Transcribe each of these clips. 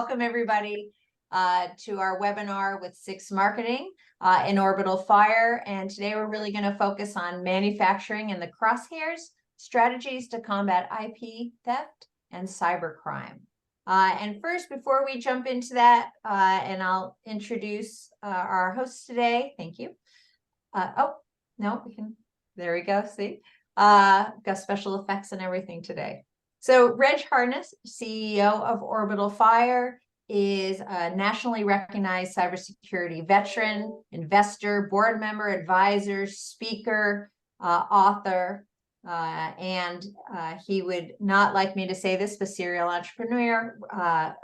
Welcome everybody to our webinar with Six Marketing in OrbitalFire. And today we're really going to focus on manufacturing and the crosshairs, strategies to combat IP theft and cybercrime. And first, before we jump into that, and I'll introduce our hosts today. Thank you. Oh, no, we can, there we go, see? Got special effects and everything today. So Reg Harnish, CEO of OrbitalFire, is a nationally recognized cybersecurity veteran, investor, board member, advisor, speaker, author, and he would not like me to say this, but serial entrepreneur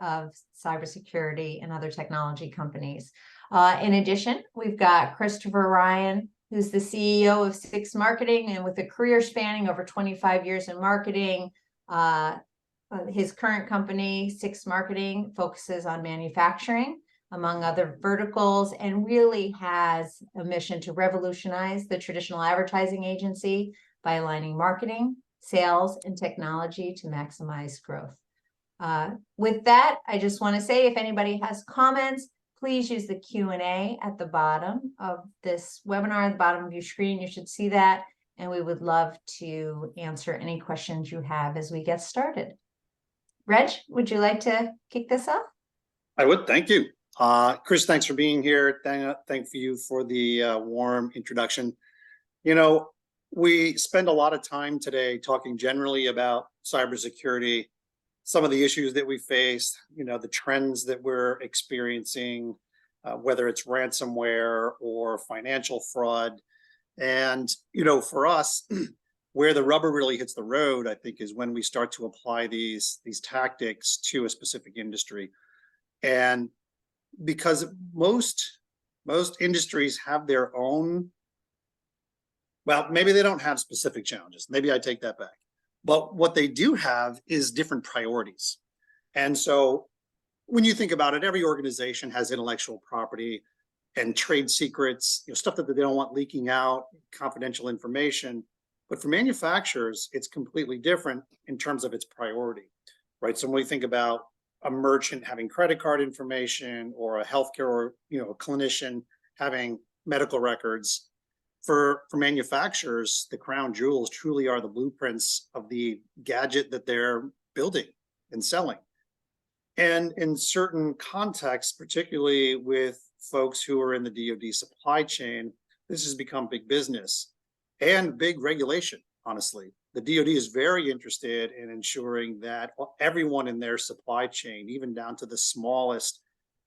of cybersecurity and other technology companies. In addition, we've got Christopher Ryan, who's the CEO of Six Marketing, and with a career spanning over 25 years in marketing. His current company, Six Marketing, focuses on manufacturing, among other verticals, and really has a mission to revolutionize the traditional advertising agency by aligning marketing, sales, and technology to maximize growth. With that, I just want to say, if anybody has comments, please use the Q&A at the bottom of this webinar, at the bottom of your screen. You should see that. And we would love to answer any questions you have as we get started. Reg, would you like to kick this off? I would, thank you. Chris, thanks for being here. Thank you for the warm introduction. You know, we spend a lot of time today talking generally about cybersecurity, some of the issues that we face, you know, the trends that we're experiencing, whether it's ransomware or financial fraud. And, you know, for us, where the rubber really hits the road, I think, is when we start to apply these tactics to a specific industry. And because most industries have their own, well, maybe they don't have specific challenges. Maybe I take that back. But what they do have is different priorities. And so when you think about it, every organization has intellectual property and trade secrets, you know, stuff that they don't want leaking out, confidential information. But for manufacturers, it's completely different in terms of its priority, right? So when we think about a merchant having credit card information, or a healthcare, or, you know, a clinician having medical records, for manufacturers, the crown jewels truly are the blueprints of the gadget that they're building and selling. And in certain contexts, particularly with folks who are in the DoD supply chain, this has become big business and big regulation, honestly. The DoD is very interested in ensuring that everyone in their supply chain, even down to the smallest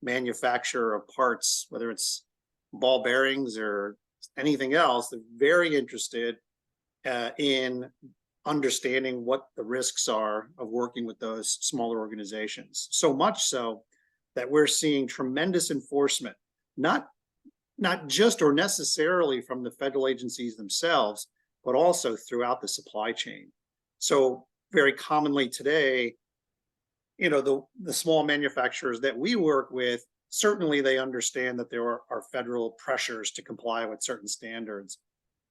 manufacturer of parts, whether it's ball bearings or anything else, they're very interested in understanding what the risks are of working with those smaller organizations. So much so that we're seeing tremendous enforcement, not just or necessarily from the federal agencies themselves, but also throughout the supply chain. So very commonly today, you know, the small manufacturers that we work with, certainly they understand that there are federal pressures to comply with certain standards.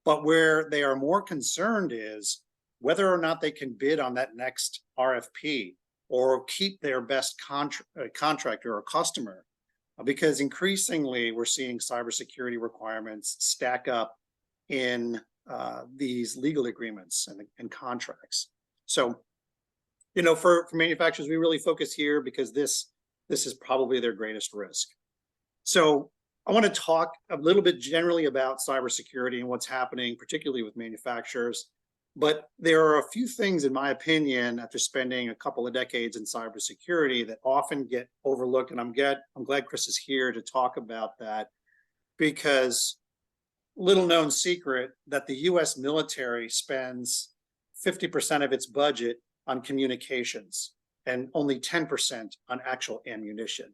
But where they are more concerned is whether or not they can bid on that next RFP or keep their best contractor or customer, because increasingly we're seeing cybersecurity requirements stack up in these legal agreements and contracts. So, you know, for manufacturers, we really focus here because this is probably their greatest risk. So I want to talk a little bit generally about cybersecurity and what's happening, particularly with manufacturers. But there are a few things, in my opinion, after spending a couple of decades in cybersecurity, that often get overlooked. And I'm glad Chris is here to talk about that, because little known secret that the US military spends 50% of its budget on communications and only 10% on actual ammunition.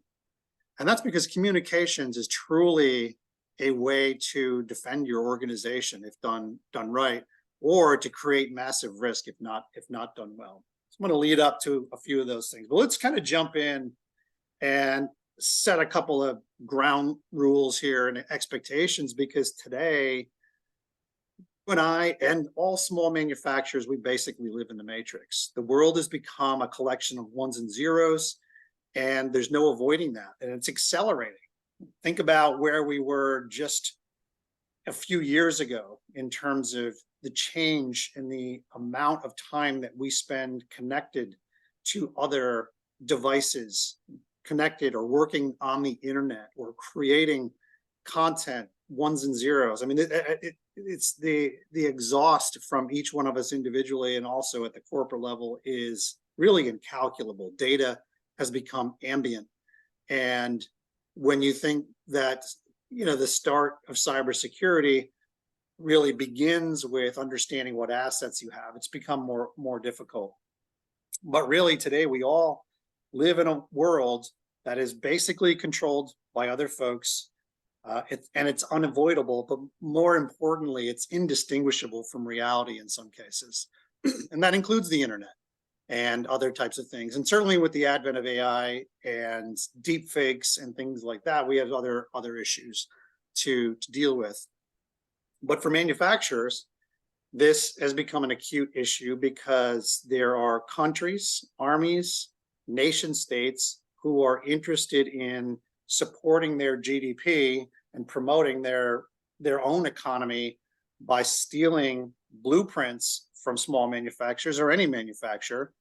And that's because communications is truly a way to defend your organization if done right, or to create massive risk if not done well. So I'm going to lead up to a few of those things. But let's kind of jump in and set a couple of ground rules here and expectations, because today, when I and all small manufacturers, we basically live in the matrix. The world has become a collection of ones and zeros, and there's no avoiding that, and it's accelerating. Think about where we were just a few years ago in terms of the change in the amount of time that we spend connected to other devices, connected or working on the internet or creating content, ones and zeros. I mean, it's the exhaust from each one of us individually and also at the corporate level is really incalculable. Data has become ambient. And when you think that, the start of cybersecurity really begins with understanding what assets you have, it's become more difficult. But really today we all live in a world that is basically controlled by other folks. And it's unavoidable, but more importantly, it's indistinguishable from reality in some cases. And that includes the internet and other types of things. And certainly with the advent of AI and deep fakes and things like that, we have other issues to deal with. But for manufacturers, this has become an acute issue because there are countries, armies, nation states who are interested in supporting their GDP and promoting their own economy by stealing blueprints from small manufacturers or any manufacturer,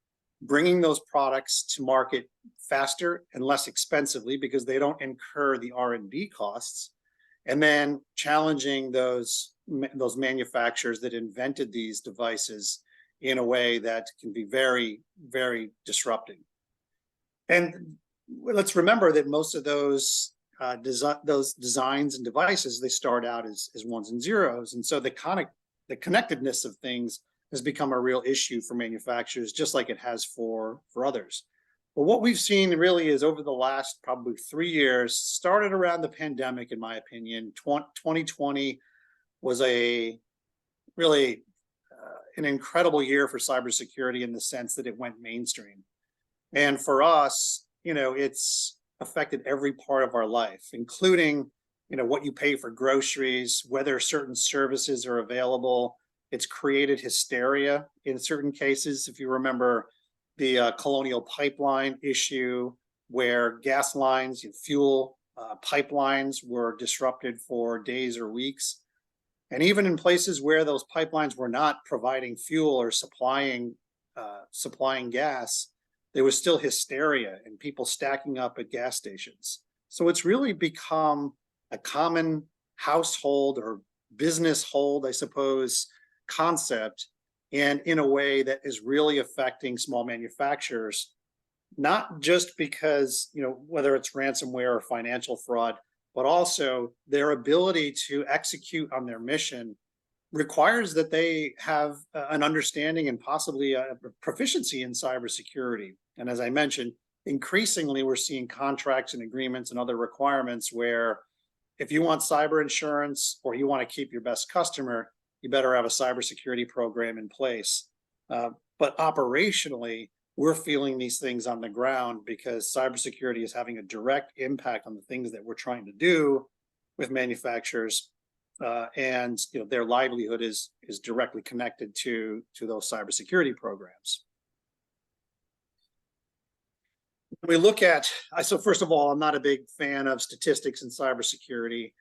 bringing those products to market faster and less expensively because they don't incur the R&D costs, and then challenging those manufacturers that invented these devices in a way that can be very, very disrupting. And let's remember that most of those designs and devices, they start out as ones and zeros. And so the connectedness of things has become a real issue for manufacturers, just like it has for others. But what we've seen really is over the last probably 3 years, started around the pandemic, in my opinion. 2020 was an incredible year for cybersecurity in the sense that it went mainstream. And for us, it's affected every part of our life, including, what you pay for groceries, whether certain services are available. It's created hysteria in certain cases. If you remember the Colonial Pipeline issue, where gas lines and fuel pipelines were disrupted for days or weeks. And even in places where those pipelines were not providing fuel or supplying gas, there was still hysteria and people stacking up at gas stations. So it's really become a common household or business hold, I suppose, concept, and in a way that is really affecting small manufacturers, not just because, whether it's ransomware or financial fraud, but also their ability to execute on their mission requires that they have an understanding and possibly a proficiency in cybersecurity. And as I mentioned, increasingly we're seeing contracts and agreements and other requirements where if you want cyber insurance or you want to keep your best customer, you better have a cybersecurity program in place. But operationally, we're feeling these things on the ground because cybersecurity is having a direct impact on the things that we're trying to do with manufacturers, and their livelihood is directly connected to those cybersecurity programs. When we look at, so first of all, I'm not a big fan of statistics in cybersecurity,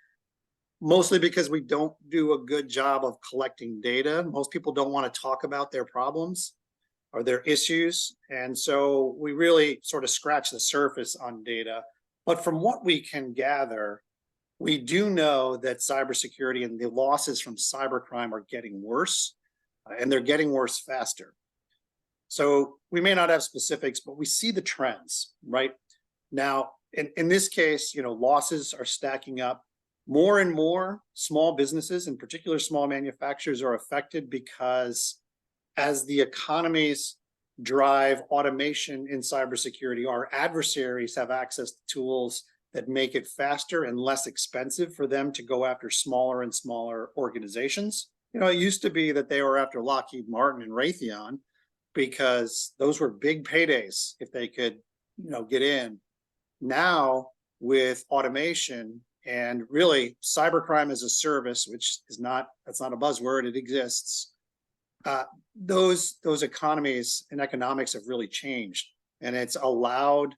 mostly because we don't do a good job of collecting data. Most people don't want to talk about their problems or their issues. And so we really sort of scratch the surface on data. But from what we can gather, we do know that cybersecurity and the losses from cybercrime are getting worse, and they're getting worse faster. So we may not have specifics, but we see the trends, right? Now, in this case, losses are stacking up. More and more small businesses, in particular small manufacturers, are affected because as the economies drive automation in cybersecurity, our adversaries have access to tools that make it faster and less expensive for them to go after smaller and smaller organizations. It used to be that they were after Lockheed Martin and Raytheon because those were big paydays if they could, get in. Now, with automation and really cybercrime as a service, which that's not a buzzword, it exists. Those economies and economics have really changed, and it's allowed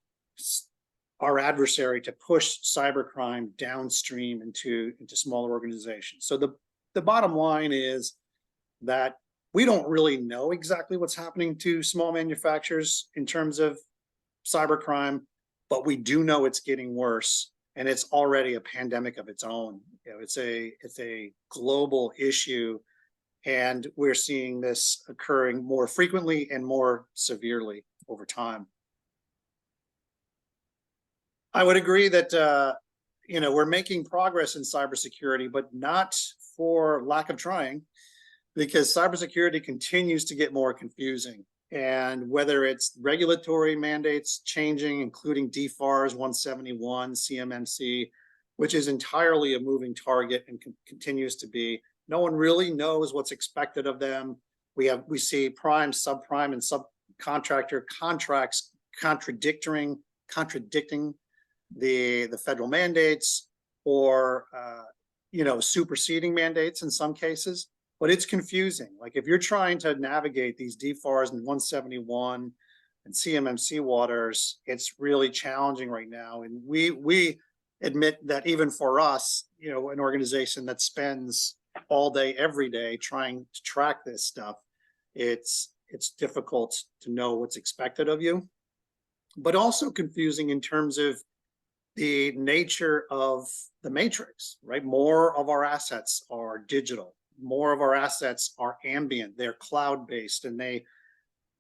our adversary to push cybercrime downstream into smaller organizations. So the bottom line is that we don't really know exactly what's happening to small manufacturers in terms of cybercrime, but we do know it's getting worse, and it's already a pandemic of its own. It's a global issue, and we're seeing this occurring more frequently and more severely over time. I would agree that we're making progress in cybersecurity, but not for lack of trying, because cybersecurity continues to get more confusing. And whether it's regulatory mandates changing, including DFARS 171, CMMC, which is entirely a moving target and continues to be, no one really knows what's expected of them. We see prime, subprime, and subcontractor contracts contradicting the federal mandates, or superseding mandates in some cases. But it's confusing. Like, if you're trying to navigate these DFARS and 171 and CMMC waters, it's really challenging right now. And we admit that even for us, an organization that spends all day, every day trying to track this stuff, it's difficult to know what's expected of you, but also confusing in terms of the nature of the matrix, right? More of our assets are digital. More of our assets are ambient, they're cloud-based, and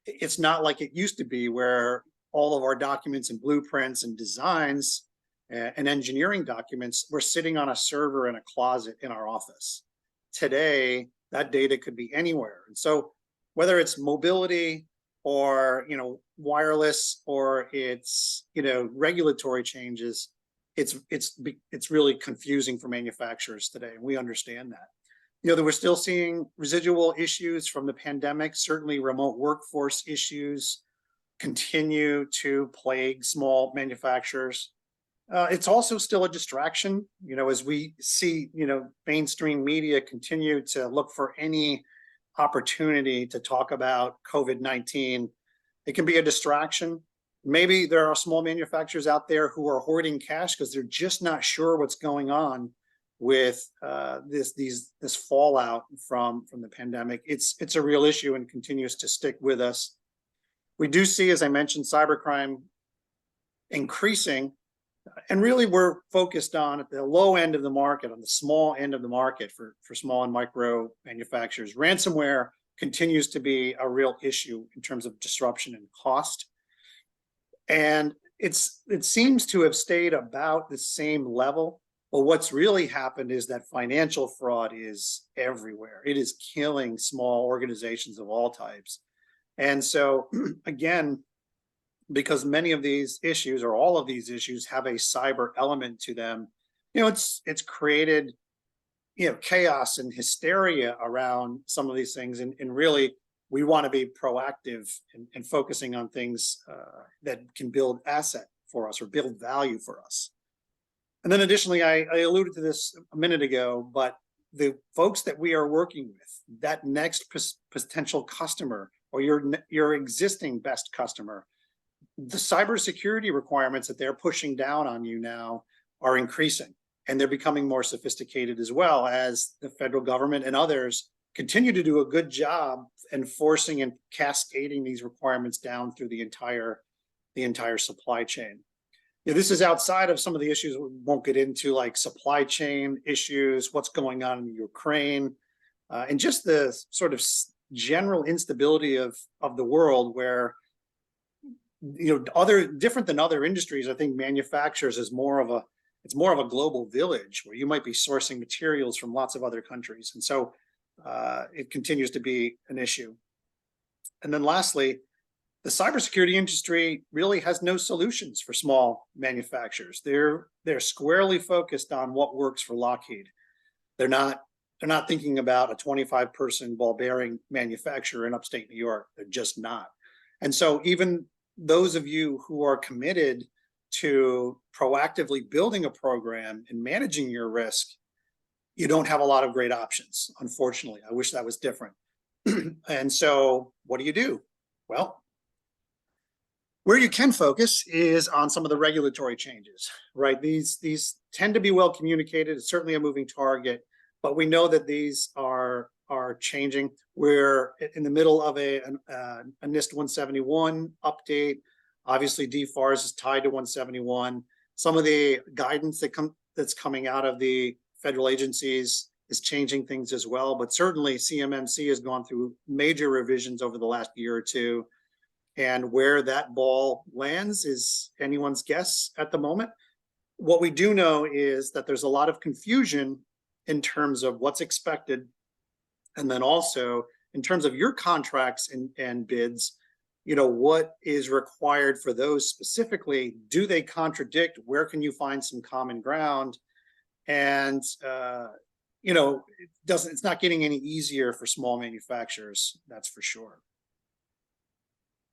it's not like it used to be, where all of our documents and blueprints and designs and engineering documents were sitting on a server in a closet in our office. Today, that data could be anywhere. And so whether it's mobility or wireless, or it's regulatory changes, it's really confusing for manufacturers today, and we understand that. That we're still seeing residual issues from the pandemic. Certainly remote workforce issues continue to plague small manufacturers. It's also still a distraction, as we see, mainstream media continue to look for any opportunity to talk about COVID-19. It can be a distraction. Maybe there are small manufacturers out there who are hoarding cash because they're just not sure what's going on with this fallout from the pandemic. It's a real issue and continues to stick with us. We do see, as I mentioned, cybercrime increasing, and really we're focused on at the low end of the market, on the small end of the market for small and micro manufacturers. Ransomware continues to be a real issue in terms of disruption and cost, and it seems to have stayed about the same level. But what's really happened is that financial fraud is everywhere. It is killing small organizations of all types. And so, again, because many of these issues, or all of these issues, have a cyber element to them, it's created chaos and hysteria around some of these things. And really, we want to be proactive and focusing on things that can build asset for us or build value for us. And then additionally, I alluded to this a minute ago, but the folks that we are working with, that next potential customer, or your existing best customer, the cybersecurity requirements that they're pushing down on you now are increasing, and they're becoming more sophisticated, as well as the federal government and others continue to do a good job enforcing and cascading these requirements down through the entire supply chain. This is outside of some of the issues we won't get into, like supply chain issues, what's going on in Ukraine, and just the sort of general instability of the world, where different than other industries. I think manufacturers is more of a global village, where you might be sourcing materials from lots of other countries, and so it continues to be an issue. And then lastly, the cybersecurity industry really has no solutions for small manufacturers. They're squarely focused on what works for Lockheed. They're not thinking about a 25-person ball bearing manufacturer in upstate New York. They're just not. And so even those of you who are committed to proactively building a program and managing your risk, you don't have a lot of great options, unfortunately. I wish that was different. And so what do? Well, Where you can focus is on some of the regulatory changes, right? These tend to be well communicated. It's certainly a moving target, but we know that these are changing. We're in the middle of a NIST 171 update. Obviously, DFARS is tied to 171. Some of the guidance that's coming out of the federal agencies is changing things as well. But certainly, CMMC has gone through major revisions over the last year or two. And where that ball lands is anyone's guess at the moment. What we do know is that there's a lot of confusion in terms of what's expected. And then also in terms of your contracts and bids, what is required for those specifically? Do they contradict? Where can you find some common ground? And, it's not getting any easier for small manufacturers, that's for sure.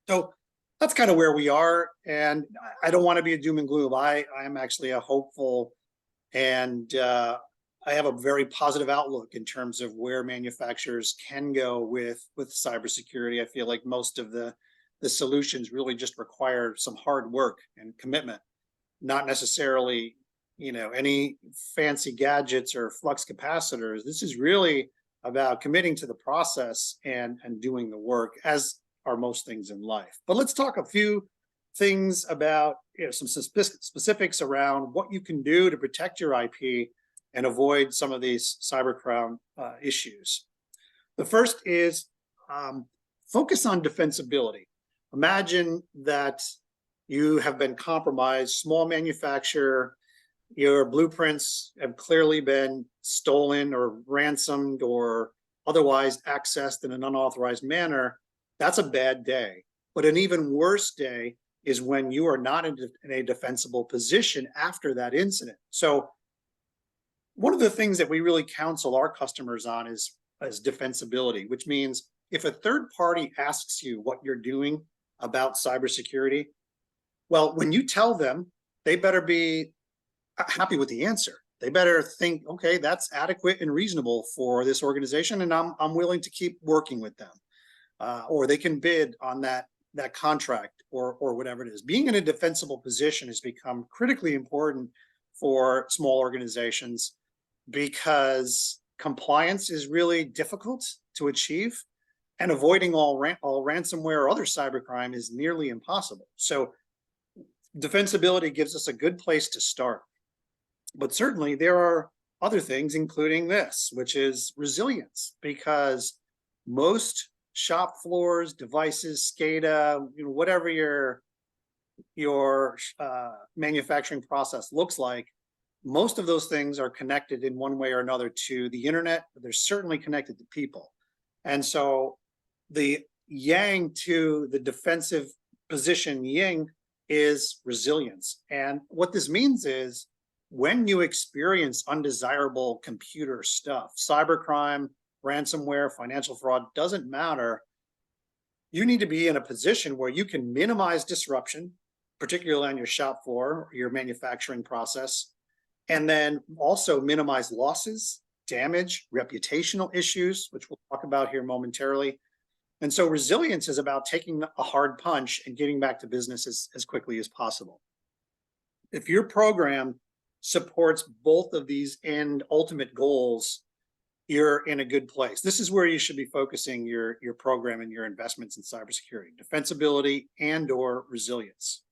So that's kind of where we are. And I don't want to be a doom and gloom. I'm actually a hopeful, and I have a very positive outlook in terms of where manufacturers can go with cybersecurity. I feel like most of the solutions really just require some hard work and commitment, not necessarily, any fancy gadgets or flux capacitors. This is really about committing to the process and doing the work, as are most things in life. But let's talk a few things about some specifics around what you can do to protect your IP and avoid some of these cybercrime issues. The first is focus on defensibility. Imagine that you have been compromised, small manufacturer, your blueprints have clearly been stolen or ransomed or otherwise accessed in an unauthorized manner. That's a bad day. But an even worse day is when you are not in a defensible position after that incident. So one of the things that we really counsel our customers on is defensibility, which means if a third party asks you what you're doing about cybersecurity, well, when you tell them, they better be happy with the answer. They better think, okay, that's adequate and reasonable for this organization, and I'm willing to keep working with them. Or they can bid on that contract or whatever it is. Being in a defensible position has become critically important for small organizations because compliance is really difficult to achieve, and avoiding all ransomware or other cybercrime is nearly impossible. So defensibility gives us a good place to start. But certainly there are other things, including this, which is resilience, because most shop floors, devices, SCADA, whatever your manufacturing process looks like, most of those things are connected in one way or another to the internet, but they're certainly connected to people. And so the yang to the defensive position yin is resilience. And what this means is when you experience undesirable computer stuff, cybercrime, ransomware, financial fraud, doesn't matter. You need to be in a position where you can minimize disruption, particularly on your shop floor, or your manufacturing process, and then also minimize losses, damage, reputational issues, which we'll talk about here momentarily. And so resilience is about taking a hard punch and getting back to business as quickly as possible. If your program supports both of these end ultimate goals, you're in a good place. This is where you should be focusing your program and your investments in cybersecurity, defensibility and/or resilience.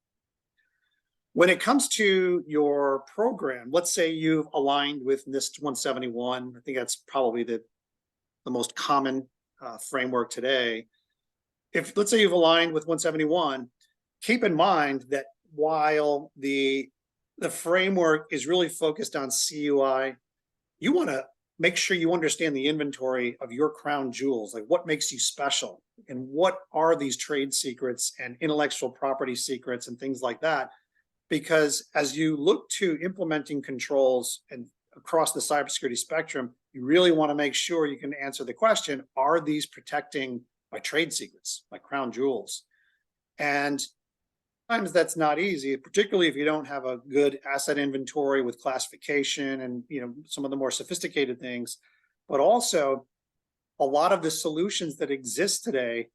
When it comes to your program, let's say you've aligned with NIST 171. I think that's probably the most common framework today. If let's say you've aligned with 171, keep in mind that while the framework is really focused on CUI, you want to make sure you understand the inventory of your crown jewels, like what makes you special and what are these trade secrets and intellectual property secrets and things like that. Because as you look to implementing controls and across the cybersecurity spectrum, you really want to make sure you can answer the question, are these protecting my trade secrets, my crown jewels? And sometimes that's not easy, particularly if you don't have a good asset inventory with classification and some of the more sophisticated things. But also, a lot of the solutions that exist today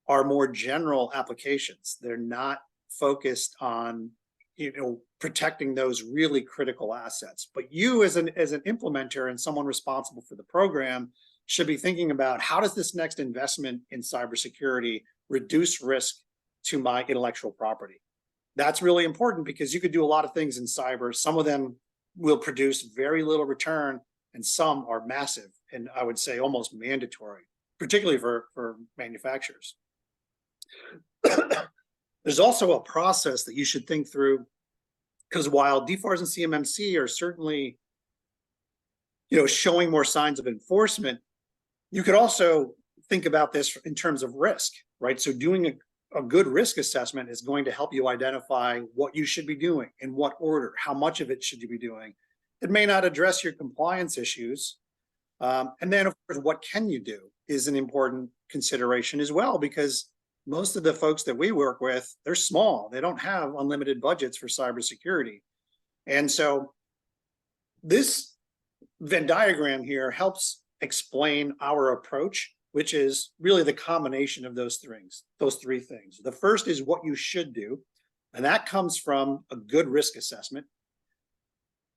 are more general applications. They're not focused on, protecting those really critical assets. But you as an implementer and someone responsible for the program should be thinking about, how does this next investment in cybersecurity reduce risk to my intellectual property? That's really important, because you could do a lot of things in cyber. Some of them will produce very little return, and some are massive, and I would say almost mandatory, particularly for manufacturers. There's also a process that you should think through, because while DFARS and CMMC are certainly, showing more signs of enforcement, you could also think about this in terms of risk, right? So doing a good risk assessment is going to help you identify what you should be doing, in what order, how much of it should you be doing. It may not address your compliance issues. And then, of course, what can you do is an important consideration as well, because most of the folks that we work with, they're small. They don't have unlimited budgets for cybersecurity. And so this Venn diagram here helps explain our approach, which is really the combination of those three things. The first is what you should do, and that comes from a good risk assessment.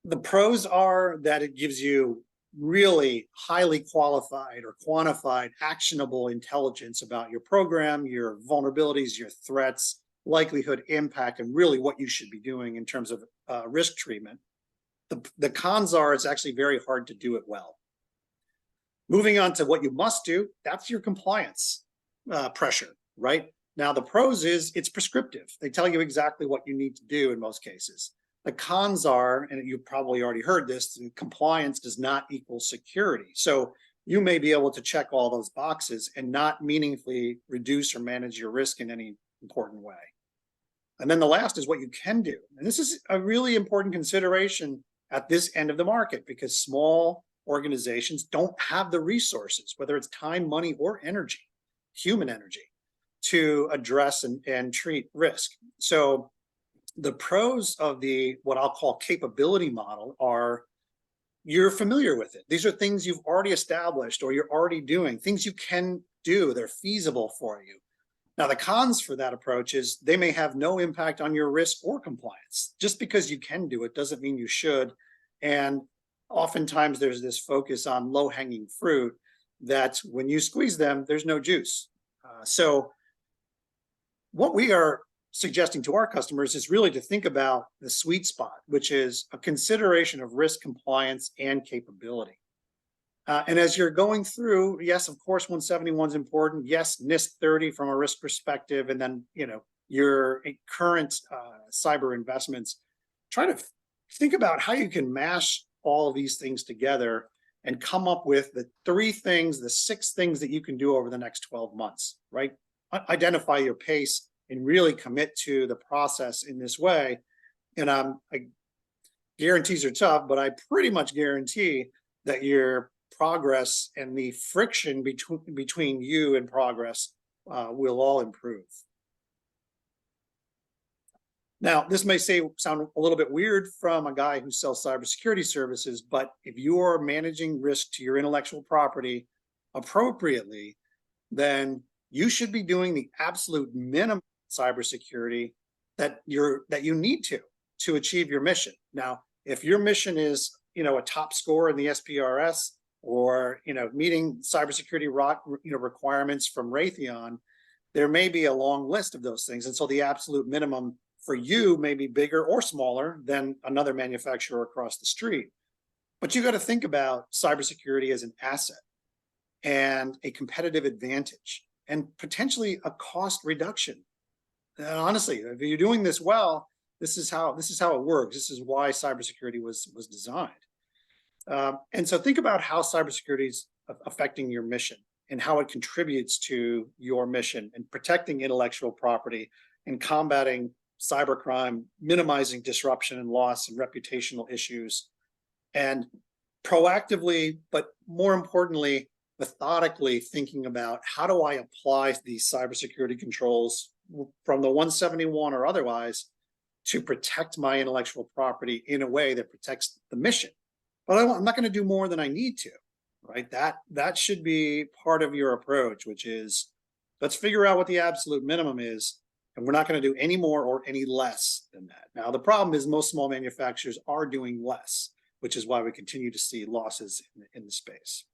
The pros are that it gives you really highly qualified or quantified actionable intelligence about your program, your vulnerabilities, your threats, likelihood, impact, and really what you should be doing in terms of risk treatment. The cons are it's actually very hard to do it well. Moving on to what you must do, that's your compliance pressure, right? Now, the pros is it's prescriptive. They tell you exactly what you need to do in most cases. The cons are, and you've probably already heard this, compliance does not equal security. So you may be able to check all those boxes and not meaningfully reduce or manage your risk in any important way. And then the last is what you can do. And this is a really important consideration at this end of the market, because small organizations don't have the resources, whether it's time, money, or energy, human energy, to address and treat risk. So the pros of the what I'll call capability model are you're familiar with it. These are things you've already established or you're already doing, things you can do, they're feasible for you. Now, the cons for that approach is they may have no impact on your risk or compliance. Just because you can do it doesn't mean you should. And oftentimes there's this focus on low-hanging fruit that when you squeeze them, there's no juice. So what we are suggesting to our customers is really to think about the sweet spot, which is a consideration of risk, compliance, and capability. And as you're going through, yes, of course, 171 is important. Yes, NIST 30 from a risk perspective, and then your current cyber investments. Try to think about how you can mash all of these things together and come up with the 6 things that you can do over the next 12 months, right? Identify your pace and really commit to the process in this way. And guarantees are tough, but I pretty much guarantee that your progress and the friction between you and progress will all improve. Now, this may sound a little bit weird from a guy who sells cybersecurity services, but if you are managing risk to your intellectual property appropriately, then you should be doing the absolute minimum cybersecurity that you need to achieve your mission. Now, if your mission is a top score in the SPRS or meeting cybersecurity requirements from Raytheon, there may be a long list of those things, and so the absolute minimum for you may be bigger or smaller than another manufacturer across the street. But you got to think about cybersecurity as an asset and a competitive advantage and potentially a cost reduction. And honestly, if you're doing this well, this is how it works. This is why cybersecurity was designed. And so think about how cybersecurity is affecting your mission and how it contributes to your mission and protecting intellectual property and combating cybercrime, minimizing disruption and loss and reputational issues, and proactively, but more importantly, methodically thinking about how do I apply these cybersecurity controls from the 171 or otherwise to protect my intellectual property in a way that protects the mission. But I'm not going to do more than I need to, right? That should be part of your approach, which is let's figure out what the absolute minimum is And we're not going to do any more or any less than that. Now, the problem is most small manufacturers are doing less, which is why we continue to see losses in the space.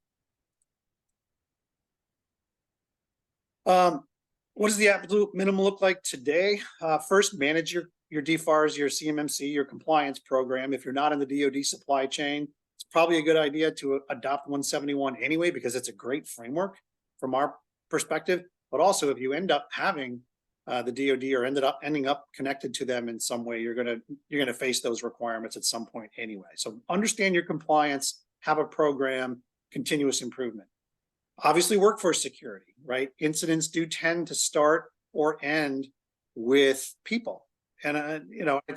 What does the absolute minimum look like today? First, manage your DFARS, your CMMC, your compliance program. If you're not in the DoD supply chain, it's probably a good idea to adopt 171 anyway, because it's a great framework from our perspective. But also, if you end up having the DoD or ending up connected to them in some way, you're gonna face those requirements at some point anyway. So understand your compliance, have a program, continuous improvement. Obviously, workforce security, right? Incidents do tend to start or end with people. And, I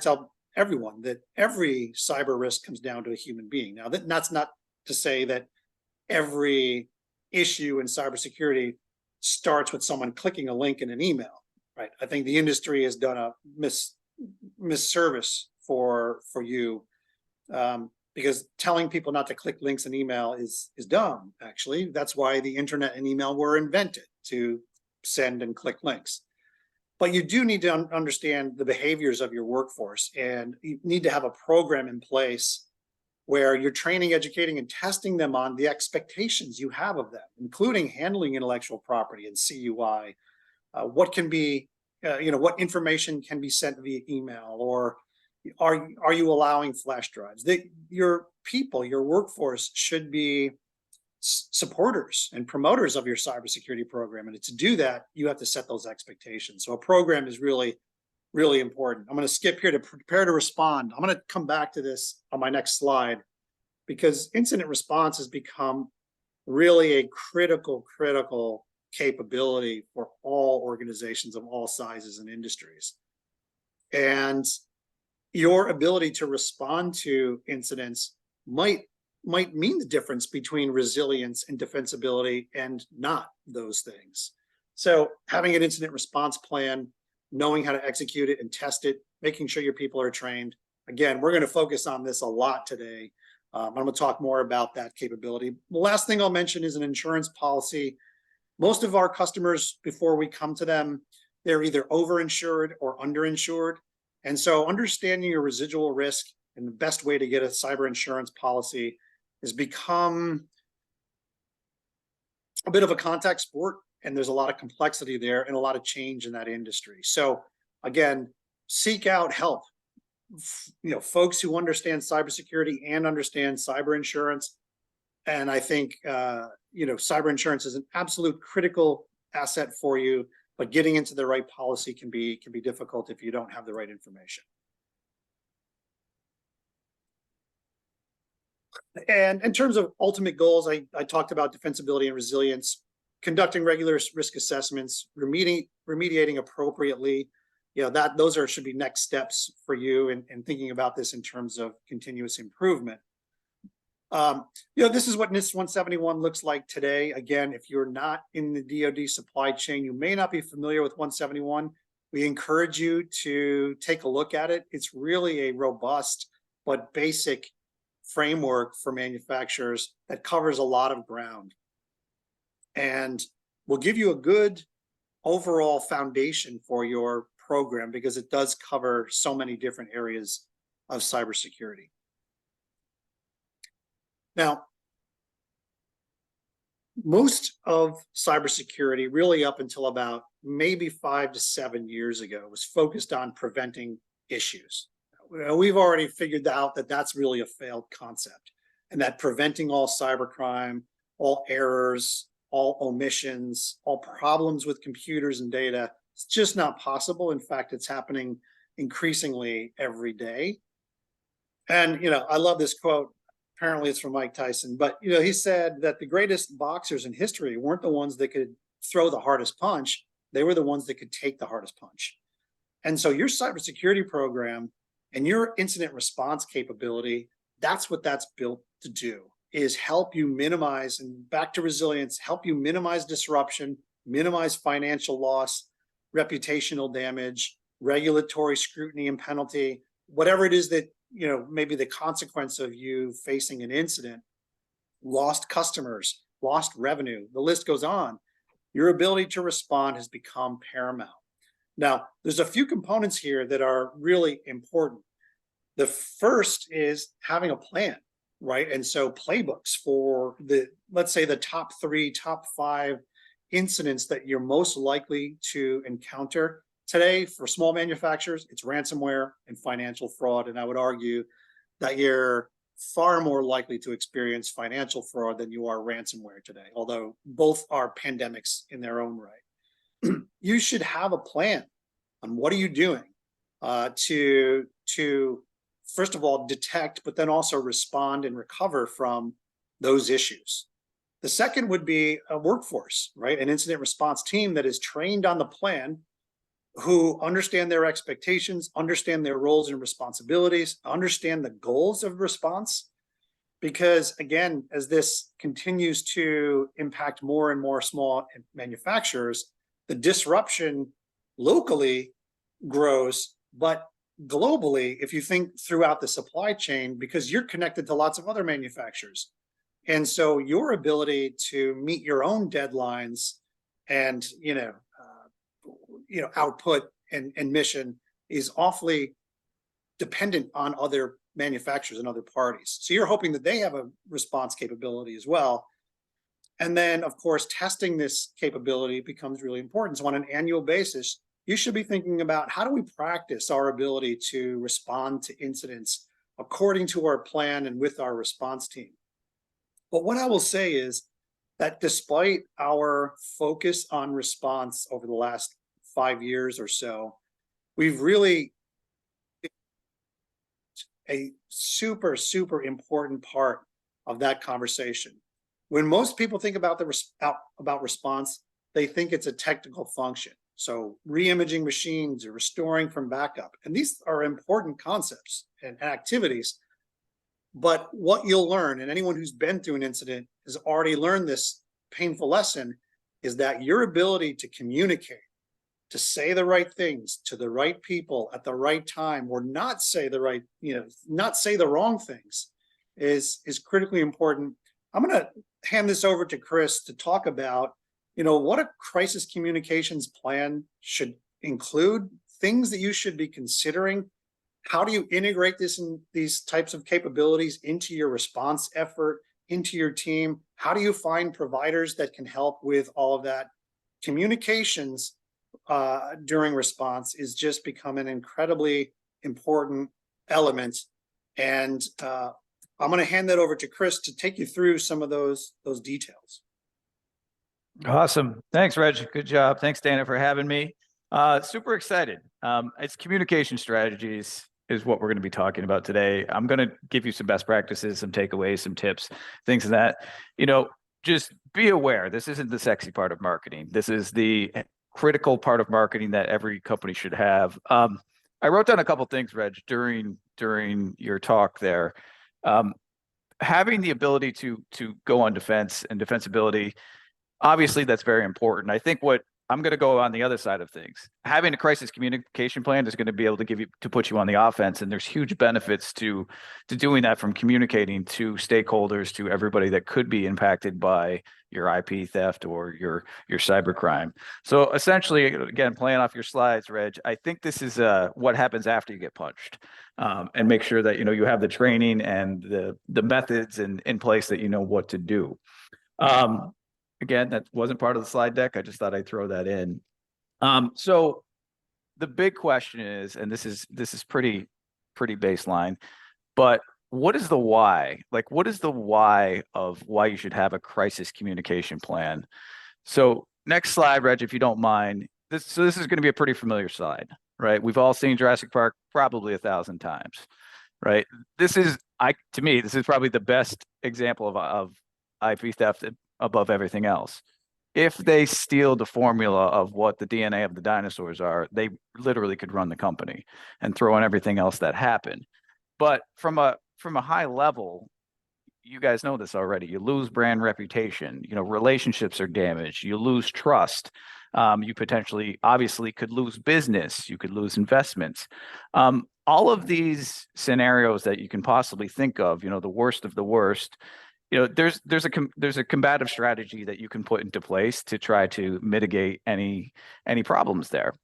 tell everyone that every cyber risk comes down to a human being. Now, that's not to say that every issue in cybersecurity starts with someone clicking a link in an email, right? I think the industry has done a misservice for you, because telling people not to click links in email is dumb, actually. That's why the internet and email were invented, to send and click links. But you do need to understand the behaviors of your workforce, and you need to have a program in place where you're training, educating, and testing them on the expectations you have of them, including handling intellectual property and CUI. What can be, what information can be sent via email, or are you allowing flash drives? Your people, your workforce should be supporters and promoters of your cybersecurity program. And to do that, you have to set those expectations. So a program is really, really important. I'm going to skip here to prepare to respond. I'm going to come back to this on my next slide, because incident response has become really a critical capability for all organizations of all sizes and industries. And your ability to respond to incidents might mean the difference between resilience and defensibility, and not those things. So having an incident response plan, knowing how to execute it and test it, making sure your people are trained. Again, we're going to focus on this a lot today. I'm going to talk more about that capability. The last thing I'll mention is an insurance policy. Most of our customers, before we come to them, they're either overinsured or underinsured. And so understanding your residual risk and the best way to get a cyber insurance policy has become a bit of a contact sport, and there's a lot of complexity there and a lot of change in that industry. So again, seek out help. Folks who understand cybersecurity and understand cyber insurance. And I think cyber insurance is an absolute critical asset for you, but getting into the right policy can be difficult if you don't have the right information. And in terms of ultimate goals, I talked about defensibility and resilience, conducting regular risk assessments, remediating appropriately. Those should be next steps for you in thinking about this in terms of continuous improvement. This is what NIST 171 looks like today. Again, if you're not in the DoD supply chain, you may not be familiar with 171. We encourage you to take a look at it. It's really a robust but basic framework for manufacturers that covers a lot of ground, and will give you a good overall foundation for your program, because it does cover so many different areas of cybersecurity. Now, most of cybersecurity, really up until about maybe 5 to 7 years ago, was focused on preventing issues. We've already figured out that that's really a failed concept, and that preventing all cybercrime, all errors, all omissions, all problems with computers and data, it's just not possible. In fact, it's happening increasingly every day. And, I love this quote. Apparently it's from Mike Tyson, but, he said that the greatest boxers in history weren't the ones that could throw the hardest punch. They were the ones that could take the hardest punch. And so your cybersecurity program and your incident response capability, that's what that's built to do, is help you minimize, and back to resilience, help you minimize disruption, minimize financial loss, reputational damage, regulatory scrutiny and penalty, whatever it is that, maybe the consequence of you facing an incident, lost customers, lost revenue, the list goes on. Your ability to respond has become paramount. Now, there's a few components here that are really important. The first is having a plan, right? And so playbooks for let's say the top 3, top 5 incidents that you're most likely to encounter today. For small manufacturers, it's ransomware and financial fraud. And I would argue that you're far more likely to experience financial fraud than you are ransomware today, although both are pandemics in their own right. You should have a plan on what are you doing to first of all detect, but then also respond and recover from those issues. The second would be a workforce, right? An incident response team that is trained on the plan, who understand their expectations, understand their roles and responsibilities, understand the goals of response. Because again, as this continues to impact more and more small manufacturers, the disruption locally grows, but globally, if you think throughout the supply chain, because you're connected to lots of other manufacturers. And so your ability to meet your own deadlines and, output and mission is awfully dependent on other manufacturers and other parties. So you're hoping that they have a response capability as well. And then, of course, testing this capability becomes really important. So on an annual basis, you should be thinking about how do we practice our ability to respond to incidents according to our plan and with our response team. But what I will say is that despite our focus on response over the last 5 years or so, we've really a super, super important part of that conversation. When most people think about about response, they think it's a technical function. So re-imaging machines or restoring from backup. And these are important concepts and activities. But what you'll learn, and anyone who's been through an incident has already learned this painful lesson, is that your ability to communicate, to say the right things to the right people at the right time, or not say the right, not say the wrong things, is critically important. I'm going to hand this over to Chris to talk about, what a crisis communications plan should include, things that you should be considering. How do you integrate these types of capabilities into your response effort, into your team? How do you find providers that can help with all of that? Communications during response is just become an incredibly important element. And I'm going to hand that over to Chris to take you through some of those details. Awesome. Thanks, Reg. Good job. Thanks, Dana, for having me. Super excited. It's communication strategies is what we're going to be talking about today. I'm going to give you some best practices, some takeaways, some tips, things of that. Just be aware, this isn't the sexy part of marketing. This is the critical part of marketing that every company should have. I wrote down a couple things, Reg, during your talk there. Having the ability to go on defense and defensibility, obviously that's very important. I think what I'm going to go on the other side of things. Having a crisis communication plan is going to be able to put you on the offense, and there's huge benefits to doing that, from communicating to stakeholders, to everybody that could be impacted by your IP theft or your cybercrime. So essentially, again, playing off your slides, Reg, I think this is what happens after you get punched, and make sure that you have the training and the methods in place that you know what to do. Again, that wasn't part of the slide deck. I just thought I'd throw that in. So the big question is, and this is pretty baseline, but what is the why? Like, what is the why of why you should have a crisis communication plan? So next slide, Reg, if you don't mind. This is going to be a pretty familiar slide, right? We've all seen Jurassic Park probably 1,000 times, right? To me, this is probably the best example of IP theft above everything else. If they steal the formula of what the DNA of the dinosaurs are, they literally could run the company and throw in everything else that happened. But from a high level, you guys know this already. You lose brand reputation. Relationships are damaged. You lose trust. You potentially, obviously, could lose business. You could lose investments. All of these scenarios that you can possibly think of, the worst of the worst. There's a combative strategy that you can put into place to try to mitigate any problems there.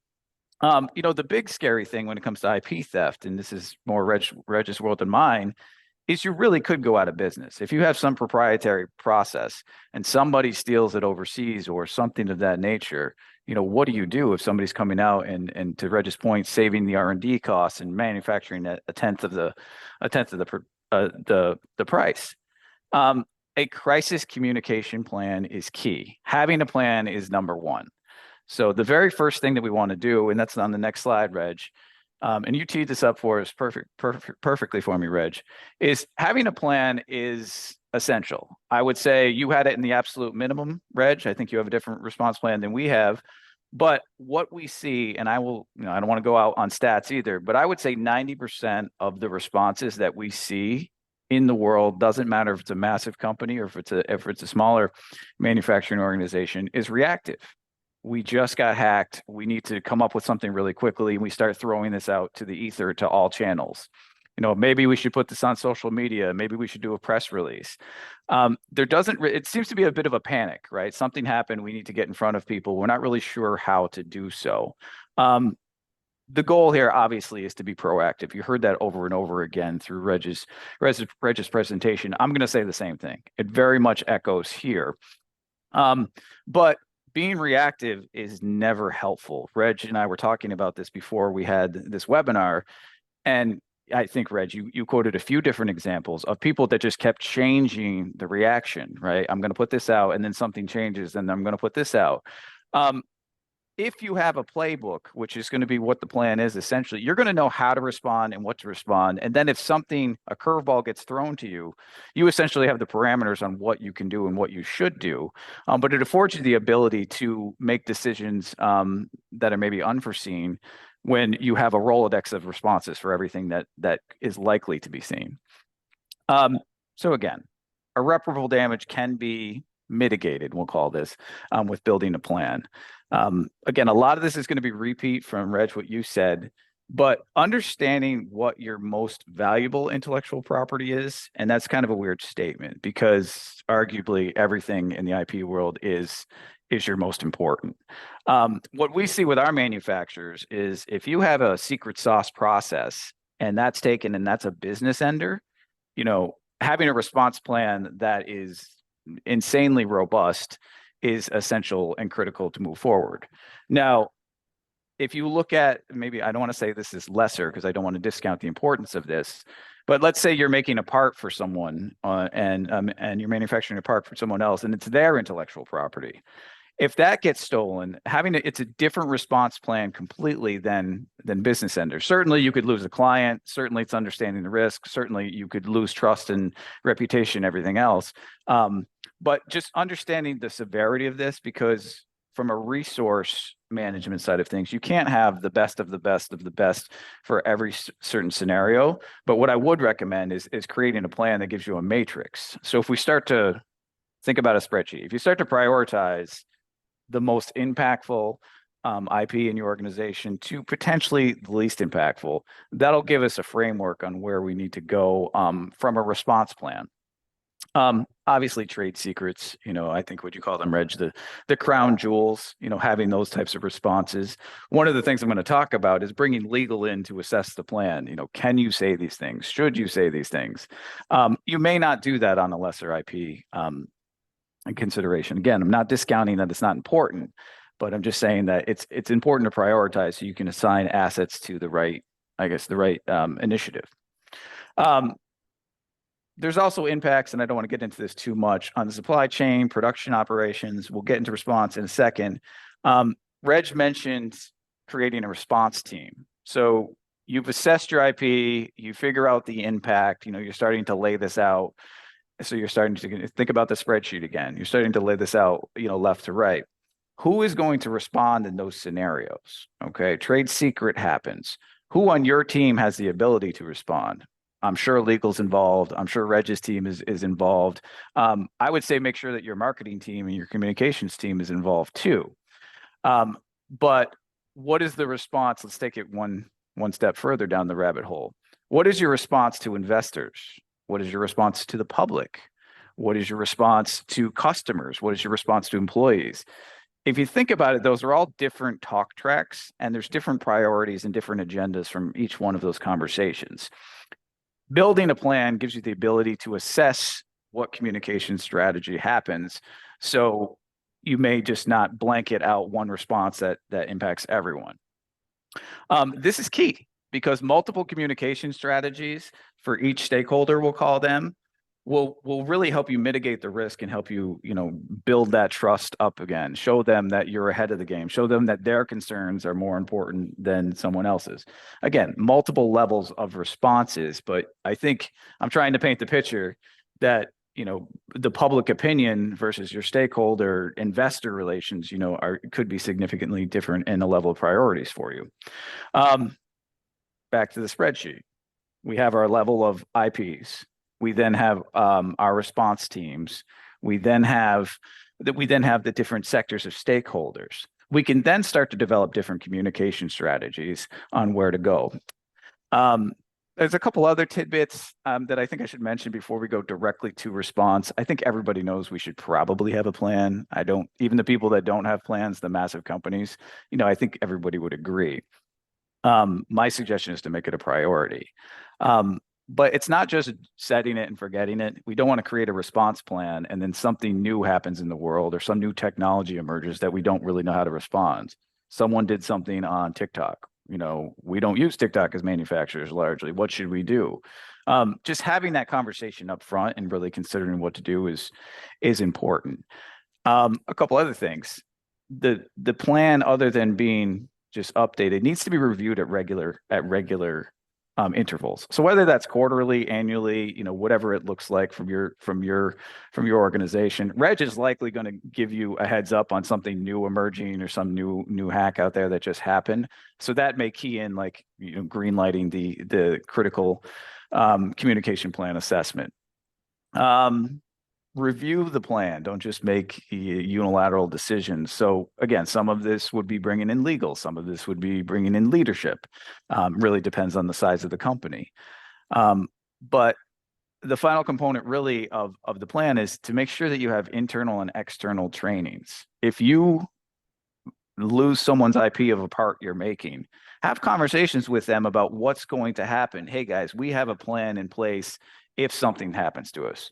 The big scary thing when it comes to IP theft, and this is more Reg's world than mine, is you really could go out of business. If you have some proprietary process and somebody steals it overseas or something of that nature, what do you do if somebody's coming out and to Reg's point, saving the R&D costs and manufacturing at a tenth of the price? A crisis communication plan is key. Having a plan is number one. So the very first thing that we want to do, and that's on the next slide, Reg, and you teed this up for us perfectly for me, Reg, is having a plan is essential. I would say you had it in the absolute minimum, Reg. I think you have a different response plan than we have. But what we see, and I don't want to go out on stats either, but I would say 90% of the responses that we see in the world, doesn't matter if it's a massive company or if it's a smaller manufacturing organization, is reactive. We just got hacked. We need to come up with something really quickly. We start throwing this out to the ether to all channels. Maybe we should put this on social media. Maybe we should do a press release. It seems to be a bit of a panic, right? Something happened. We need to get in front of people. We're not really sure how to do so. The goal here, obviously, is to be proactive. You heard that over and over again through Reg's presentation. I'm going to say the same thing. It very much echoes here. But being reactive is never helpful. Reg and I were talking about this before we had this webinar. And I think, Reg, you quoted a few different examples of people that just kept changing the reaction, right? I'm going to put this out and then something changes and I'm going to put this out. If you have a playbook, which is going to be what the plan is, essentially, you're going to know how to respond and what to respond. And then if a curveball gets thrown to you, you essentially have the parameters on what you can do and what you should do. But it affords you the ability to make decisions that are maybe unforeseen when you have a Rolodex of responses for everything that is likely to be seen. So again, irreparable damage can be mitigated, we'll call this, with building a plan. Again, a lot of this is going to be repeat from Reg, what you said, but understanding what your most valuable intellectual property is, and that's kind of a weird statement because arguably everything in the IP world is your most important. What we see with our manufacturers is if you have a secret sauce process and that's taken and that's a business ender, having a response plan that is insanely robust is essential and critical to move forward. Now, if you look at, maybe I don't want to say this is lesser because I don't want to discount the importance of this, but let's say you're making a part for someone and you're manufacturing a part for someone else and it's their intellectual property. If that gets stolen, it's a different response plan completely than business enders. Certainly you could lose a client. Certainly it's understanding the risk. Certainly you could lose trust and reputation, everything else. But just understanding the severity of this, because from a resource management side of things, you can't have the best of the best of the best for every certain scenario. But what I would recommend is creating a plan that gives you a matrix. So if we start to think about a spreadsheet, if you start to prioritize the most impactful IP in your organization to potentially the least impactful, that'll give us a framework on where we need to go from a response plan. Obviously trade secrets, I think what you call them, Reg, the crown jewels, having those types of responses. One of the things I'm going to talk about is bringing legal in to assess the plan. Can you say these things? Should you say these things? You may not do that on a lesser IP in consideration. Again, I'm not discounting that it's not important, but I'm just saying that it's important to prioritize so you can assign assets to the right initiative. There's also impacts, and I don't want to get into this too much, on the supply chain, production operations. We'll get into response in a second. Reg mentioned creating a response team. So you've assessed your IP, you figure out the impact, you're starting to lay this out. So you're starting to think about the spreadsheet again. You're starting to lay this out, left to right. Who is going to respond in those scenarios? Okay, trade secret happens. Who on your team has the ability to respond? I'm sure legal's involved. I'm sure Reg's team is involved. I would say make sure that your marketing team and your communications team is involved too. But what is the response? Let's take it one step further down the rabbit hole. What is your response to investors? What is your response to the public? What is your response to customers? What is your response to employees? if you think about it, those are all different talk tracks, and there's different priorities and different agendas from each one of those conversations. Building a plan gives you the ability to assess what communication strategy happens. So you may just not blanket out one response that impacts everyone. This is key because multiple communication strategies for each stakeholder, we'll call them, will really help you mitigate the risk and help you, build that trust up again. Show them that you're ahead of the game. Show them that their concerns are more important than someone else's. Again, multiple levels of responses, but I think I'm trying to paint the picture that the public opinion versus your stakeholder investor relations, could be significantly different in the level of priorities for you. Back to the spreadsheet. We have our level of IPs. We then have our response teams. We then have the different sectors of stakeholders. We can then start to develop different communication strategies on where to go. There's a couple other tidbits that I think I should mention before we go directly to response. I think everybody knows we should probably have a plan. Even the people that don't have plans, the massive companies, I think everybody would agree. My suggestion is to make it a priority. But it's not just setting it and forgetting it. We don't want to create a response plan and then something new happens in the world or some new technology emerges that we don't really know how to respond. Someone did something on TikTok. We don't use TikTok as manufacturers largely. What should we do? Just having that conversation up front and really considering what to do is important. A couple other things. The plan, other than being just updated, needs to be reviewed at regular intervals. So whether that's quarterly, annually, whatever it looks like from your organization, Reg is likely going to give you a heads up on something new emerging or some new hack out there that just happened. So that may key in green lighting the critical communication plan assessment. Review the plan. Don't just make unilateral decisions. So again, some of this would be bringing in legal. Some of this would be bringing in leadership. Really depends on the size of the company. But the final component really of the plan is to make sure that you have internal and external trainings. If you lose someone's IP of a part you're making, have conversations with them about what's going to happen. Hey guys, we have a plan in place if something happens to us.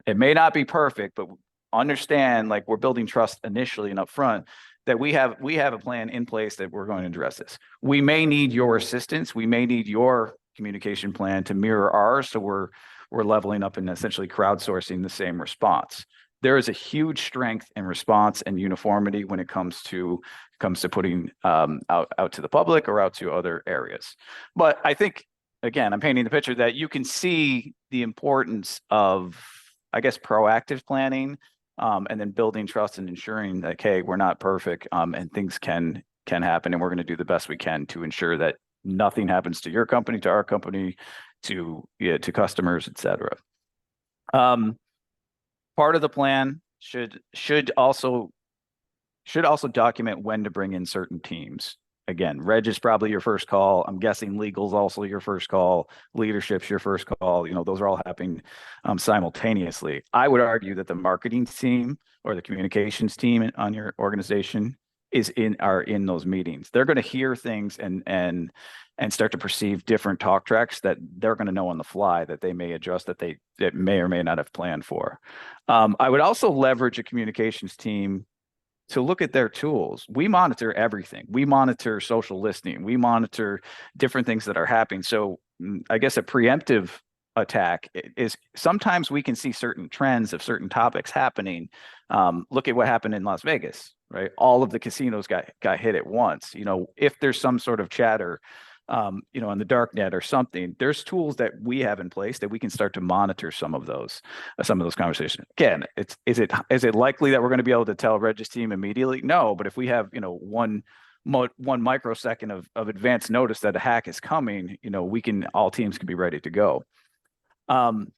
It may not be perfect, but understand we're building trust initially and upfront that we have a plan in place that we're going to address this. We may need your assistance. We may need your communication plan to mirror ours. So we're leveling up and essentially crowdsourcing the same response. There is a huge strength in response and uniformity when it comes to putting out to the public or out to other areas. But I think, again, I'm painting the picture that you can see the importance of, I guess, proactive planning, and then building trust and ensuring that, hey, we're not perfect, and things can happen, and we're going to do the best we can to ensure that nothing happens to your company, to our company, to customers, et cetera. Part of the plan should also document when to bring in certain teams. Again, Reg is probably your first call. I'm guessing legal's also your first call. Leadership's your first call. Those are all happening simultaneously. I would argue that the marketing team or the communications team on your organization are in those meetings. They're going to hear things and start to perceive different talk tracks that they're going to know on the fly that they may adjust, that may or may not have planned for. I would also leverage a communications team to look at their tools. We monitor everything. We monitor social listening. We monitor different things that are happening. So I guess a preemptive attack is sometimes we can see certain trends of certain topics happening. Look at what happened in Las Vegas, right? All of the casinos got hit at once. If there's some sort of chatter, on the dark net or something, there's tools that we have in place that we can start to monitor some of those conversations. Again, is it likely that we're going to be able to tell Reg's team immediately? No, but if we have, one microsecond of advance notice that a hack is coming, all teams can be ready to go. And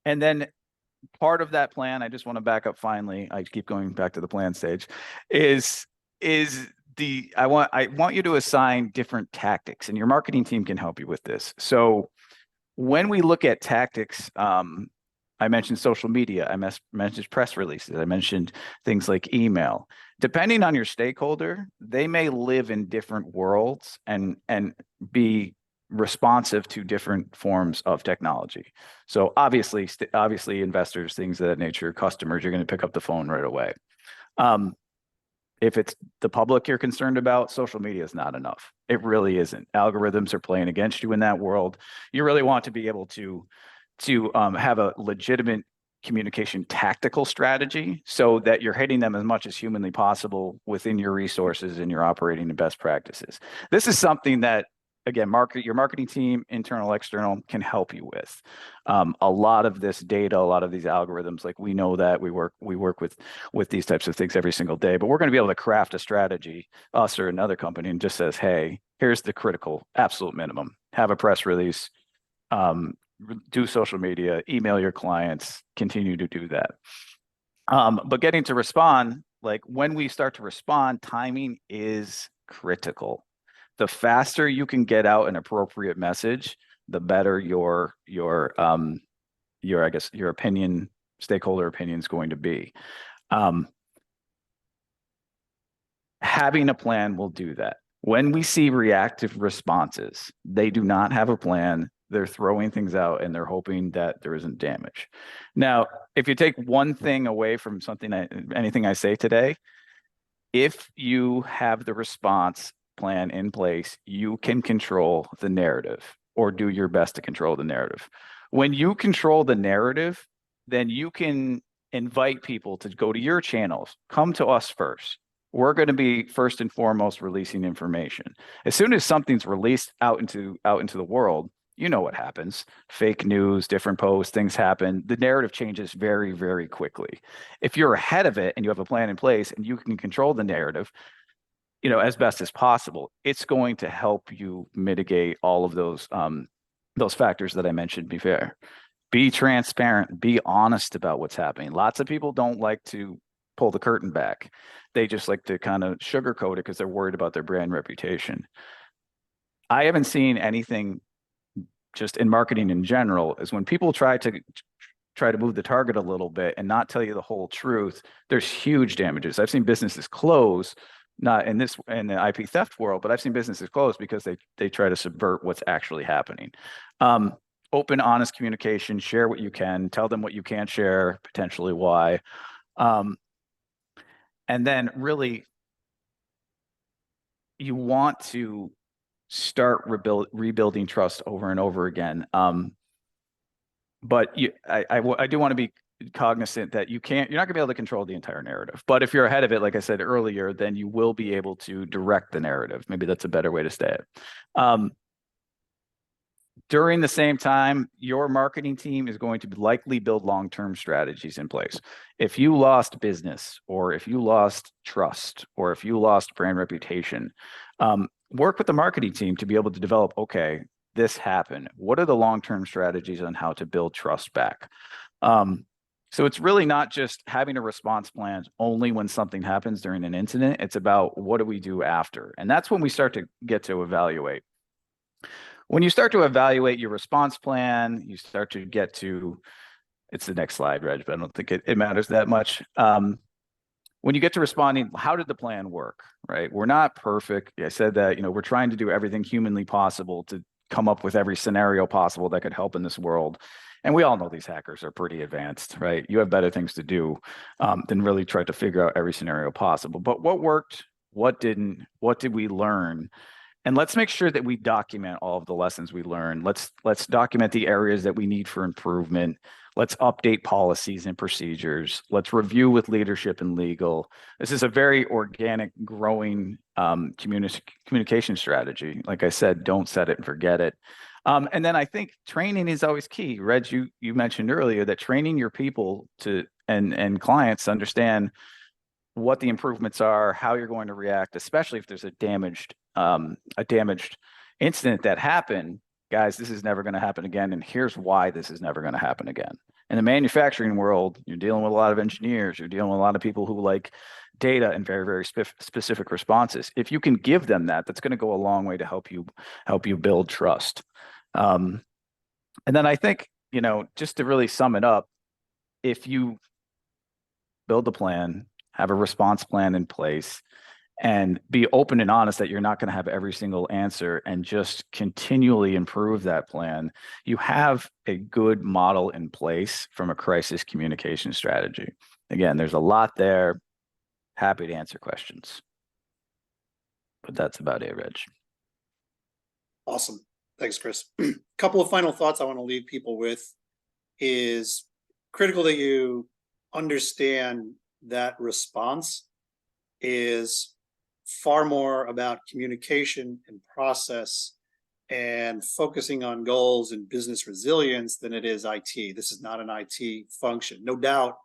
then part of that plan, I just want to back up finally, I keep going back to the plan stage, I want you to assign different tactics, and your marketing team can help you with this. So when we look at tactics, I mentioned social media. I mentioned press releases. I mentioned things like email. Depending on your stakeholder, they may live in different worlds and be responsive to different forms of technology. So obviously investors, things of that nature, customers, you're going to pick up the phone right away. If it's the public you're concerned about, social media is not enough. It really isn't. Algorithms are playing against you in that world. You really want to be able to have a legitimate communication tactical strategy so that you're hitting them as much as humanly possible within your resources and your operating and best practices. This is something that, again, your marketing team, internal, external, can help you with. A lot of this data, a lot of these algorithms, like we know that we work with these types of things every single day, but we're going to be able to craft a strategy, us or another company, and just says, hey, here's the critical absolute minimum. Have a press release, do social media, email your clients, continue to do that. But getting to respond, like when we start to respond, timing is critical. The faster you can get out an appropriate message, the better your opinion, stakeholder opinion is going to be. Having a plan will do that. When we see reactive responses, they do not have a plan. They're throwing things out and they're hoping that there isn't damage. Now, if you take one thing away from anything I say today, if you have the response plan in place, you can control the narrative or do your best to control the narrative. When you control the narrative, then you can invite people to go to your channels, come to us first. We're going to be first and foremost releasing information. As soon as something's released out into the world, you know what happens. Fake news, different posts, things happen. The narrative changes very, very quickly. If you're ahead of it and you have a plan in place and you can control the narrative, as best as possible, it's going to help you mitigate all of those factors that I mentioned. Be fair, be transparent, be honest about what's happening. Lots of people don't like to pull the curtain back. They just like to kind of sugarcoat it because they're worried about their brand reputation. I haven't seen anything just in marketing in general is when people try to move the target a little bit and not tell you the whole truth, there's huge damages. I've seen businesses close, not in the IP theft world, but I've seen businesses close because they try to subvert what's actually happening. Open, honest communication, share what you can, tell them what you can't share, potentially why. And then really, you want to start rebuilding trust over and over again. But I do want to be cognizant that you're not going to be able to control the entire narrative. But if you're ahead of it, like I said earlier, then you will be able to direct the narrative. Maybe that's a better way to say it. During the same time, your marketing team is going to likely build long-term strategies in place. If you lost business, or if you lost trust, or if you lost brand reputation, work with the marketing team to be able to develop, okay, this happened. What are the long-term strategies on how to build trust back? So it's really not just having a response plan only when something happens during an incident. It's about what do we do after? And that's when we start to get to evaluate. When you start to evaluate your response plan, you start to get to, it's the next slide, Reg, but I don't think it matters that much. When you get to responding, how did the plan work, right? We're not perfect. I said that, we're trying to do everything humanly possible to come up with every scenario possible that could help in this world. And we all know these hackers are pretty advanced, right? You have better things to do than really try to figure out every scenario possible. But what worked, what didn't, what did we learn? And let's make sure that we document all of the lessons we learned. Let's document the areas that we need for improvement. Let's update policies and procedures. Let's review with leadership and legal. This is a very organic, growing communication strategy. Like I said, don't set it and forget it. And then I think training is always key. Reg, you mentioned earlier that training your people and clients to understand what the improvements are, how you're going to react, especially if there's a damaged incident that happened. Guys, this is never going to happen again, and here's why this is never going to happen again. In the manufacturing world, you're dealing with a lot of engineers, you're dealing with a lot of people who like data and very, very specific responses. If you can give them that, that's going to go a long way to help you build trust. And then I think, just to really sum it up, if you build a plan, have a response plan in place, and be open and honest that you're not going to have every single answer and just continually improve that plan, you have a good model in place from a crisis communication strategy. Again, there's a lot there. Happy to answer questions. But that's about it, Reg. Awesome. Thanks, Chris. Couple of final thoughts I want to leave people with is critical that you understand that response is far more about communication and process and focusing on goals and business resilience than it is IT. This is not an IT function. No doubt,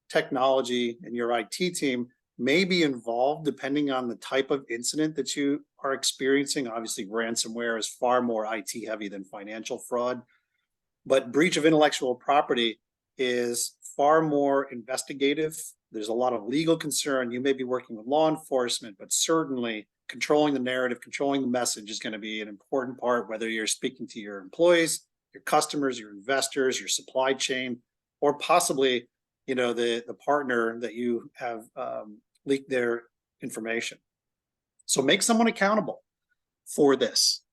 technology and your IT team may be involved depending on the type of incident that you are experiencing. Obviously, ransomware is far more IT heavy than financial fraud, but breach of intellectual property is far more investigative. There's a lot of legal concern. You may be working with law enforcement, but certainly controlling the narrative, controlling the message is going to be an important part, whether you're speaking to your employees, your customers, your investors, your supply chain, or possibly, the partner that you have leaked their information. So make someone accountable for this.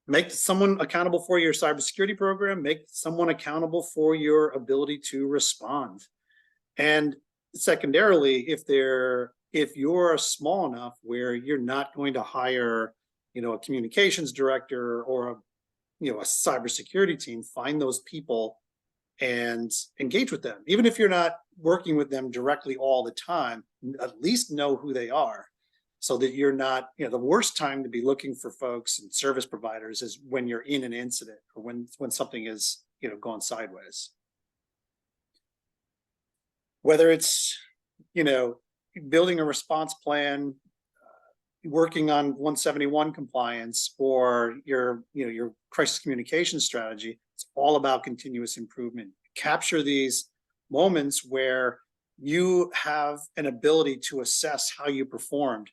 Make someone accountable for your cybersecurity program. Make someone accountable for your ability to respond. And secondarily, if you're small enough where you're not going to hire, a communications director or a cybersecurity team, find those people and engage with them. Even if you're not working with them directly all the time, at least know who they are, so that you're not, the worst time to be looking for folks and service providers is when you're in an incident or when something is, going sideways. Whether it's, building a response plan, working on 171 compliance, or your crisis communication strategy, it's all about continuous improvement. Capture these moments where you have an ability to assess how you performed.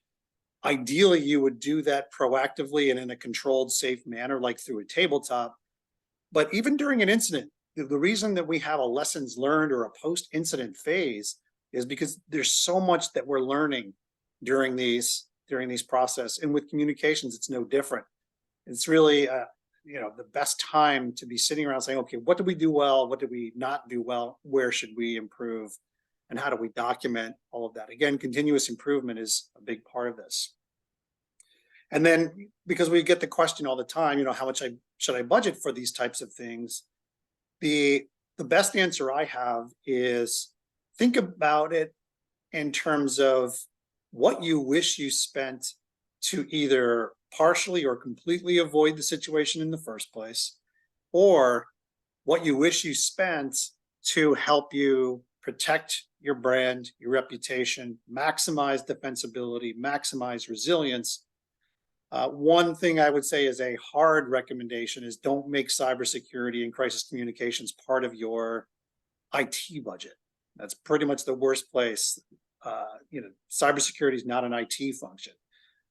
Ideally, you would do that proactively and in a controlled, safe manner, like through a tabletop. But even during an incident, the reason that we have a lessons learned or a post-incident phase is because there's so much that we're learning during these process. And with communications, it's no different. It's really, the best time to be sitting around saying, okay, what did we do well? What did we not do well? Where should we improve? And how do we document all of that? Again, continuous improvement is a big part of this. And then, because we get the question all the time, how much should I budget for these types of things? The best answer I have is think about it in terms of what you wish you spent to either partially or completely avoid the situation in the first place, or what you wish you spent to help you protect your brand, your reputation, maximize defensibility, maximize resilience. One thing I would say is a hard recommendation is don't make cybersecurity and crisis communications part of your IT budget. That's pretty much the worst place. Cybersecurity is not an IT function,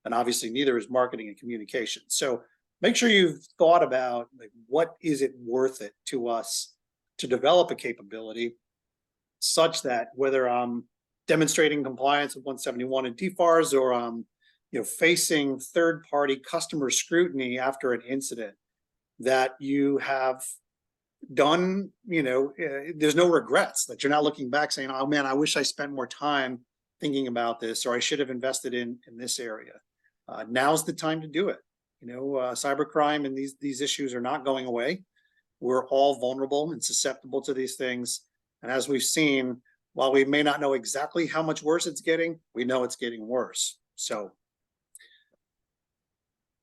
and obviously neither is marketing and communication. So make sure you've thought about what is it worth it to us to develop a capability such that whether I'm demonstrating compliance with 171 and DFARS or facing third-party customer scrutiny after an incident, that you have done, there's no regrets, that you're not looking back saying, oh man, I wish I spent more time thinking about this, or I should have invested in this area. Now's the time to do it. Cybercrime and these issues are not going away. We're all vulnerable and susceptible to these things. And as we've seen, while we may not know exactly how much worse it's getting, we know it's getting worse. So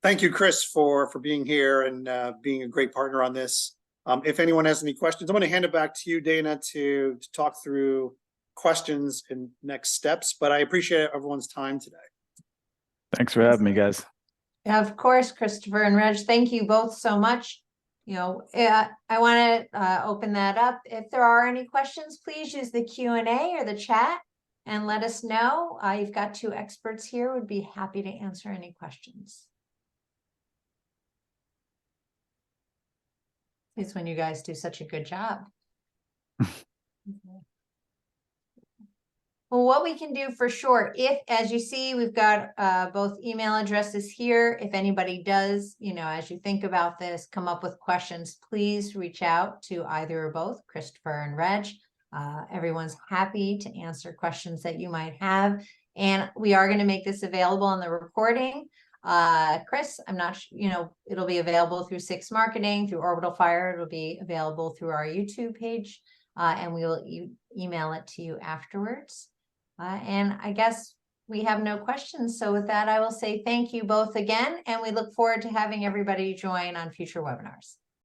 thank you, Chris, for being here and being a great partner on this. If anyone has any questions, I'm going to hand it back to you, Dana, to talk through questions and next steps. But I appreciate everyone's time today. Thanks for having me, guys. Of course, Christopher and Reg, thank you both so much. I want to open that up. If there are any questions, please use the Q&A or the chat and let us know. You've got two experts here. Would be happy to answer any questions. It's when you guys do such a good job. Well, what we can do for sure, if, as you see, we've got both email addresses here. If anybody does, as you think about this, come up with questions, please reach out to either or both Christopher and Reg. Everyone's happy to answer questions that you might have. And we are going to make this available on the recording. Chris, I'm not, it'll be available through Six Marketing, through OrbitalFire. It'll be available through our YouTube page, and we will email it to you afterwards. And I guess we have no questions. So with that, I will say thank you both again, and we look forward to having everybody join on future webinars.